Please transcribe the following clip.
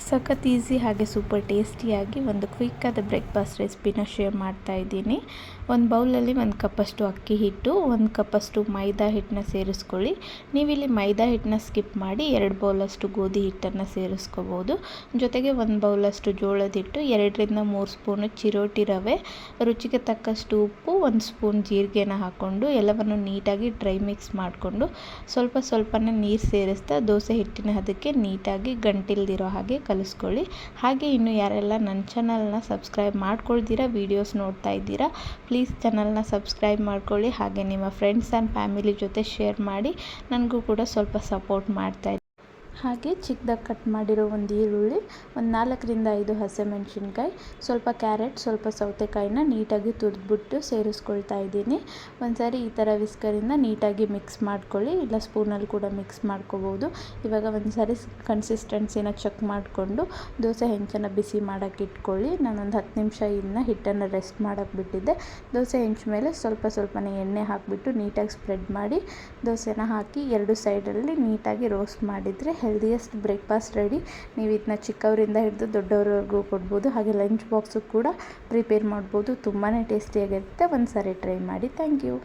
ಸಖತ್ ಈಸಿ ಹಾಗೆ ಸೂಪರ್ ಟೇಸ್ಟಿಯಾಗಿ ಒಂದು ಕ್ವಿಕ್ಕಾದ ಬ್ರೇಕ್ಫಾಸ್ಟ್ ರೆಸಿಪಿನ ಶೇರ್ ಮಾಡ್ತಾ ಇದ್ದೀನಿ. ಒಂದು ಬೌಲಲ್ಲಿ 1 ಕಪ್ಪಷ್ಟು ಅಕ್ಕಿ ಹಿಟ್ಟು, 1 ಕಪ್ಪಷ್ಟು ಮೈದಾ ಹಿಟ್ಟನ್ನ ಸೇರಿಸ್ಕೊಳ್ಳಿ. ನೀವಿಲ್ಲಿ ಮೈದಾ ಹಿಟ್ಟನ್ನ ಸ್ಕಿಪ್ ಮಾಡಿ 2 ಬೌಲಷ್ಟು ಗೋಧಿ ಹಿಟ್ಟನ್ನು ಸೇರಿಸ್ಕೋಬೋದು. ಜೊತೆಗೆ 1 ಬೌಲಷ್ಟು ಜೋಳದ ಹಿಟ್ಟು, 2 ರಿಂದ 3 ಸ್ಪೂನು ಚಿರೋಟಿ ರವೆ, ರುಚಿಗೆ ತಕ್ಕಷ್ಟು ಉಪ್ಪು, 1 ಸ್ಪೂನ್ ಜೀರಿಗೆನ ಹಾಕ್ಕೊಂಡು ಎಲ್ಲವನ್ನು ನೀಟಾಗಿ ಡ್ರೈ ಮಿಕ್ಸ್ ಮಾಡಿಕೊಂಡು ಸ್ವಲ್ಪನೇ ನೀರು ಸೇರಿಸ್ತಾ ದೋಸೆ ಹಿಟ್ಟಿನ ಅದಕ್ಕೆ ನೀಟಾಗಿ ಗಂಟಿಲ್ದಿರೋ ಹಾಗೆ ಕಲಿಸ್ಕೊಳ್ಳಿ. ಹಾಗೆ ಇನ್ನು ಯಾರೆಲ್ಲ ನನ್ನ ಚಾನಲ್ನ ಸಬ್ಸ್ಕ್ರೈಬ್ ಮಾಡ್ಕೊಳ್ದಿರಾ ವೀಡಿಯೋಸ್ ನೋಡ್ತಾ ಇದ್ದೀರಾ, ಪ್ಲೀಸ್ ಚಾನಲ್ನ ಸಬ್ಸ್ಕ್ರೈಬ್ ಮಾಡ್ಕೊಳ್ಳಿ. ಹಾಗೆ ನಿಮ್ಮ ಫ್ರೆಂಡ್ಸ್ ಆ್ಯಂಡ್ ಫ್ಯಾಮಿಲಿ ಜೊತೆ ಶೇರ್ ಮಾಡಿ ನನಗೂ ಕೂಡ ಸ್ವಲ್ಪ ಸಪೋರ್ಟ್ ಮಾಡ್ತಾ. ಹಾಗೆ ಚಿಕ್ಕದಾಗಿ ಕಟ್ ಮಾಡಿರೋ 1 ಈರುಳ್ಳಿ, ಒಂದು 4 ರಿಂದ 5 ಹಸಿಮೆಣಸಿನ್ಕಾಯಿ, ಸ್ವಲ್ಪ ಕ್ಯಾರೆಟ್, ಸ್ವಲ್ಪ ಸೌತೆಕಾಯಿನ ನೀಟಾಗಿ ತುರಿದ್ಬಿಟ್ಟು ಸೇರಿಸ್ಕೊಳ್ತಾ ಇದ್ದೀನಿ. ಒಂದ್ಸಾರಿ ಈ ಥರ ವಿಸ್ಕರಿಂದ ನೀಟಾಗಿ ಮಿಕ್ಸ್ ಮಾಡ್ಕೊಳ್ಳಿ, ಇಲ್ಲ ಸ್ಪೂನಲ್ಲಿ ಕೂಡ ಮಿಕ್ಸ್ ಮಾಡ್ಕೋಬೋದು. ಇವಾಗ ಒಂದ್ಸಾರಿ ಕನ್ಸಿಸ್ಟೆನ್ಸಿನ ಚೆಕ್ ಮಾಡಿಕೊಂಡು ದೋಸೆ ಹೆಂಚನ್ನು ಬಿಸಿ ಮಾಡೋಕ್ಕೆ ಇಟ್ಕೊಳ್ಳಿ. ನಾನೊಂದು 10 ನಿಮಿಷ ಇದನ್ನ ಹಿಟ್ಟನ್ನು ರೆಸ್ಟ್ ಮಾಡೋಕ್ಕೆ ಬಿಟ್ಟಿದ್ದೆ. ದೋಸೆ ಹೆಂಚು ಮೇಲೆ ಸ್ವಲ್ಪನೇ ಎಣ್ಣೆ ಹಾಕಿಬಿಟ್ಟು ನೀಟಾಗಿ ಸ್ಪ್ರೆಡ್ ಮಾಡಿ ದೋಸೆನ ಹಾಕಿ 2 ಸೈಡಲ್ಲಿ ನೀಟಾಗಿ ರೋಸ್ಟ್ ಮಾಡಿದರೆ ಹೆಲ್ದಿಯೆಸ್ಟ್ ಬ್ರೇಕ್ಫಾಸ್ಟ್ ರೆಡಿ. ನೀವು ಇದನ್ನ ಚಿಕ್ಕವರಿಂದ ಹಿಡಿದು ದೊಡ್ಡವರವರೆಗೂ ಕೊಡ್ಬೋದು. ಹಾಗೆ ಲಂಚ್ ಬಾಕ್ಸು ಕೂಡ ಪ್ರಿಪೇರ್ ಮಾಡ್ಬೋದು. ತುಂಬಾ ಟೇಸ್ಟಿಯಾಗಿರುತ್ತೆ. ಒಂದು ಸಾರಿ ಟ್ರೈ ಮಾಡಿ. Thank you.